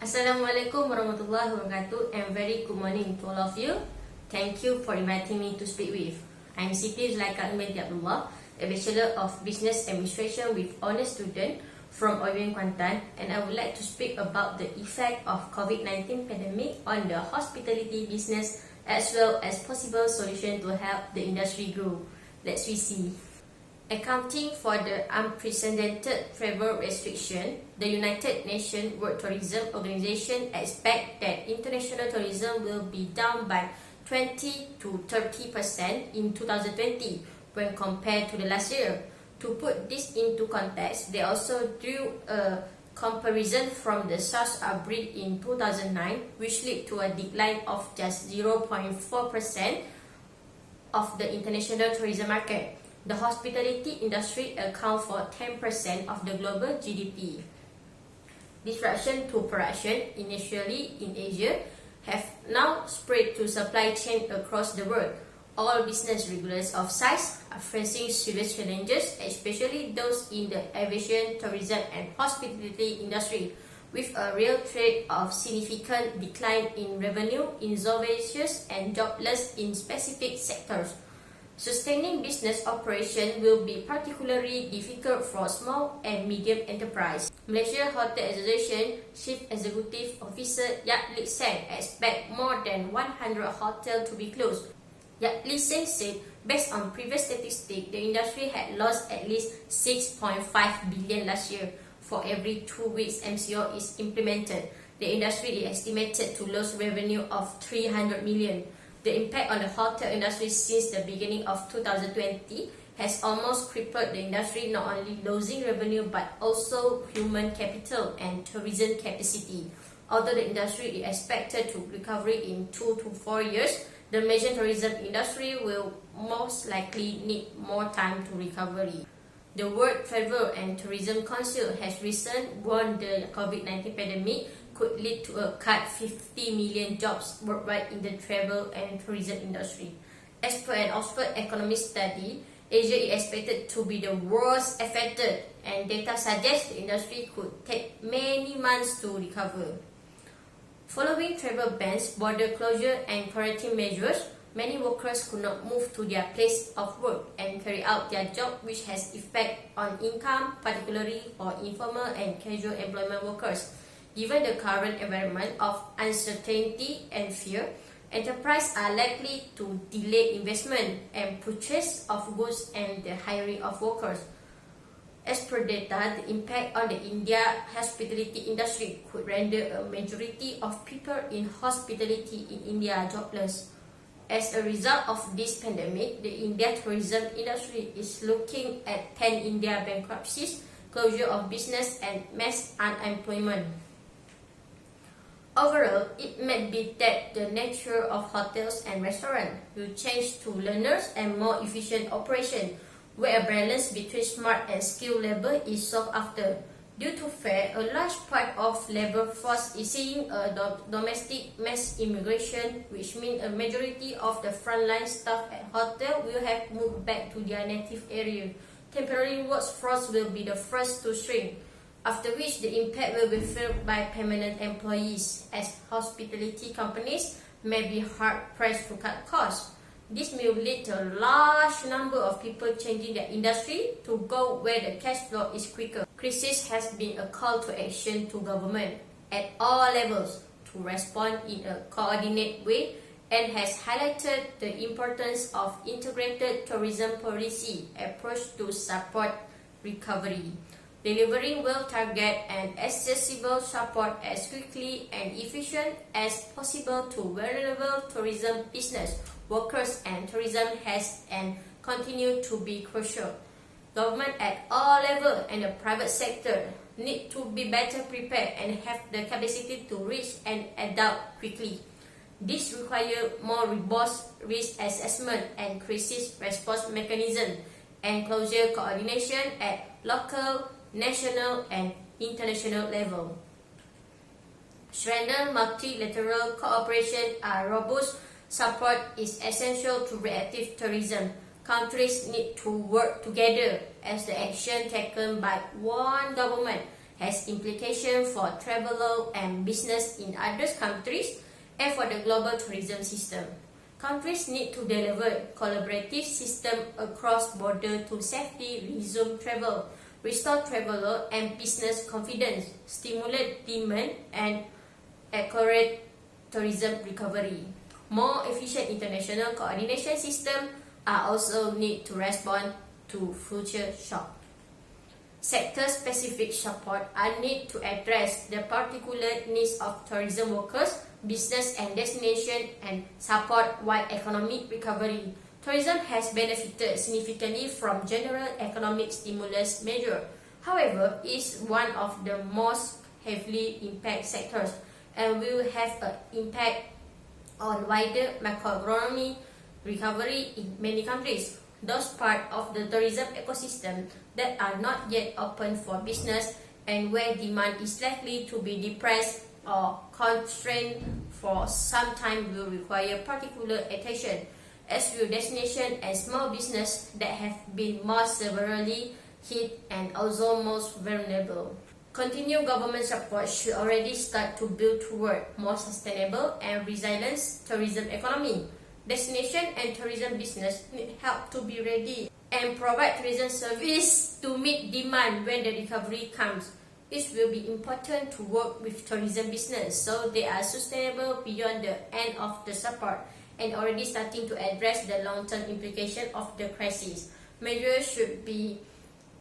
Assalamualaikum warahmatullahi wabarakatuh and very good morning to all of you. Thank you for inviting me to speak with. I'm Siti Zulaika Abdullah, a Bachelor of Business Administration with Honours Student from OUM Kuantan, and I would like to speak about the effect of COVID-19 pandemic on the hospitality business as well as possible solution to help the industry grow. Let's see. Accounting for the unprecedented travel restriction, the United Nations World Tourism Organization expects that international tourism will be down by 20 to 30% in 2020 when compared to the last year. To put this into context, they also drew a comparison from the SARS outbreak in 2009, which led to a decline of just 0.4% of the international tourism market. The hospitality industry accounts for 10% of the global GDP. Disruption to production, initially in Asia, have now spread to supply chain across the world. All business regulators of size are facing serious challenges, especially those in the aviation, tourism, and hospitality industry, with a real threat of significant decline in revenue, insolvencies, and jobless in specific sectors. Sustaining business operation will be particularly difficult for small and medium enterprise. Malaysia Hotel Association Chief Executive Officer Yap Lik Seng expect more than 100 hotels to be closed. Yap Lik Seng said, based on previous statistics, the industry had lost at least 6.5 billion last year. For every 2 weeks MCO is implemented, the industry is estimated to lose revenue of 300 million. The impact on the hotel industry since the beginning of 2020 has almost crippled the industry, not only losing revenue but also human capital and tourism capacity. Although the industry is expected to recover in 2 to 4 years, the Malaysian tourism industry will most likely need more time to recovery. The World Travel and Tourism Council has recently warned the COVID-19 pandemic could lead to a cut 50 million jobs worldwide in the travel and tourism industry. As per an Oxford economic study, Asia is expected to be the worst affected, and data suggests the industry could take many months to recover. Following travel bans, border closure, and quarantine measures, many workers could not move to their place of work and carry out their job, which has effect on income, particularly for informal and casual employment workers. Given the current environment of uncertainty and fear, enterprises are likely to delay investment and purchase of goods and the hiring of workers. As per data, the impact on the India hospitality industry could render a majority of people in hospitality in India jobless. As a result of this pandemic, the India tourism industry is looking at pan-India bankruptcies, closure of business, and mass unemployment. Overall, it may be that the nature of hotels and restaurants will change to learners and more efficient operation, where a balance between smart and skilled labor is sought after. Due to fear, a large part of labor force is seeing a domestic mass immigration, which means a majority of the frontline staff at hotel will have moved back to their native area. Temporary workforce will be the first to shrink, after which the impact will be felt by permanent employees, as hospitality companies may be hard-pressed to cut costs. This may lead to a large number of people changing their industry to go where the cash flow is quicker. Crisis has been a call to action to government at all levels to respond in a coordinated way, and has highlighted the importance of integrated tourism policy approach to support recovery. Delivering well-targeted and accessible support as quickly and efficient as possible to vulnerable tourism business workers and tourism has and continue to be crucial. Government at all levels and the private sector need to be better prepared and have the capacity to reach and adapt quickly. This requires more robust risk assessment and crisis response mechanism and closer coordination at local, national, and international level. Strengthen multilateral cooperation and robust support is essential to reactive tourism. Countries need to work together as the action taken by one government has implications for travelers and business in other countries and for the global tourism system. Countries need to deliver collaborative system across borders to safely resume travel, restore traveler and business confidence, stimulate demand, and accelerate tourism recovery. More efficient international coordination systems are also need to respond to future shocks. Sector-specific support are needed to address the particular needs of tourism workers, business and destination, and support wide economic recovery. Tourism has benefited significantly from general economic stimulus measures. However, it is one of the most heavily impacted sectors and will have an impact on wider macroeconomic recovery in many countries. Those parts of the tourism ecosystem that are not yet open for business and where demand is likely to be depressed or constrained for some time will require particular attention, as will destinations and small business that have been most severely hit and also most vulnerable. Continued government support should already start to build toward more sustainable and resilient tourism economy. Destination and tourism business need help to be ready and provide tourism service to meet demand when the recovery comes. It will be important to work with tourism business so they are sustainable beyond the end of the support and already starting to address the long-term implications of the crisis. Measures should be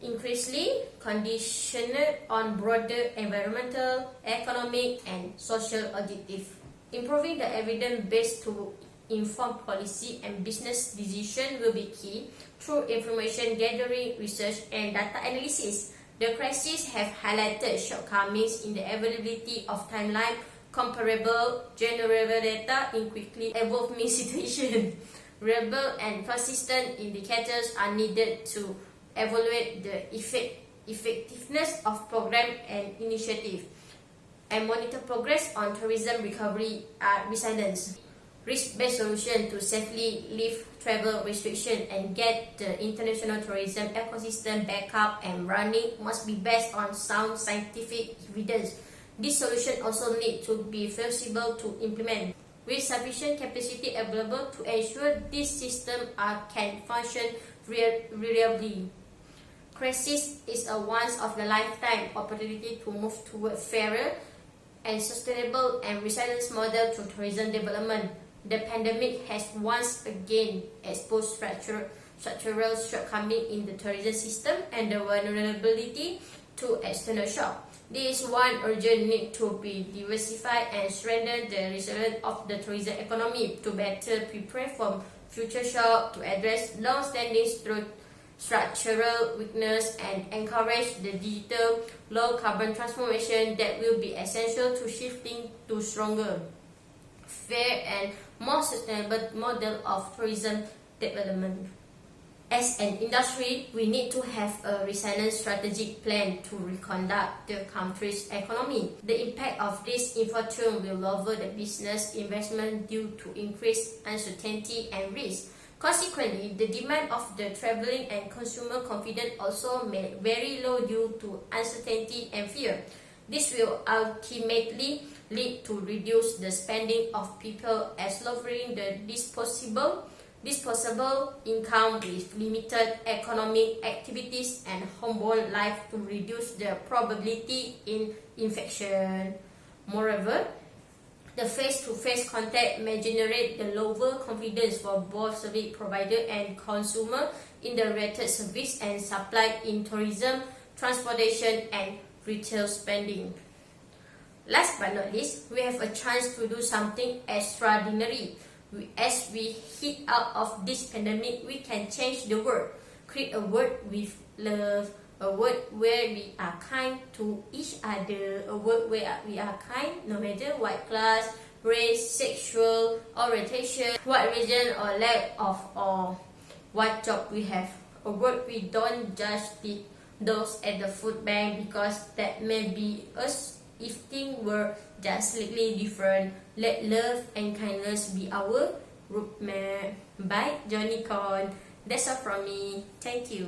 increasingly conditioned on broader environmental, economic, and social objectives. Improving the evidence base to inform policy and business decisions will be key through information gathering, research, and data analysis. The crisis have highlighted shortcomings in the availability of timeline comparable generable data in quickly evolving situations. Reliable and consistent indicators are needed to evaluate the effectiveness of programs and initiatives and monitor progress on tourism recovery and resilience. Risk-based solution to safely lift travel restrictions and get the international tourism ecosystem back up and running must be based on sound scientific evidence. This solution also needs to be feasible to implement, with sufficient capacity available to ensure these systems can function reliably. Crisis is a once-of-a-lifetime opportunity to move toward fairer and sustainable and resilient model to tourism development. The pandemic has once again exposed structural shortcomings in the tourism system and the vulnerability to external shock. There is one urgent need to be diversified and strengthen the resilience of the tourism economy to better prepare for future shock, to address long-standing structural weakness and encourage the digital low-carbon transformation that will be essential to shifting to stronger, fair, and more sustainable model of tourism development. As an industry, we need to have a resilient strategic plan to reconduct the country's economy. The impact of this infortune will lower the business investment due to increased uncertainty and risk. Consequently, the demand of the traveling and consumer confidence also may very low due to uncertainty and fear. This will ultimately lead to reduce the spending of people as lowering the disposable income with limited economic activities and homeborn life to reduce the probability in infection. Moreover, the face-to-face contact may generate the lower confidence for both service provider and consumer in the related service and supply in tourism, transportation, and retail spending. Last but not least, we have a chance to do something extraordinary. As we hit out of this pandemic, we can change the world, create a world with love, a world where we are kind to each other, a world where we are kind no matter what class, race, sexual orientation, what region or lack of, or what job we have. A world we don't judge those at the food bank because that may be us. If things were just slightly different, let love and kindness be our roadmap. Bye, Johnny Con. That's all from me. Thank you.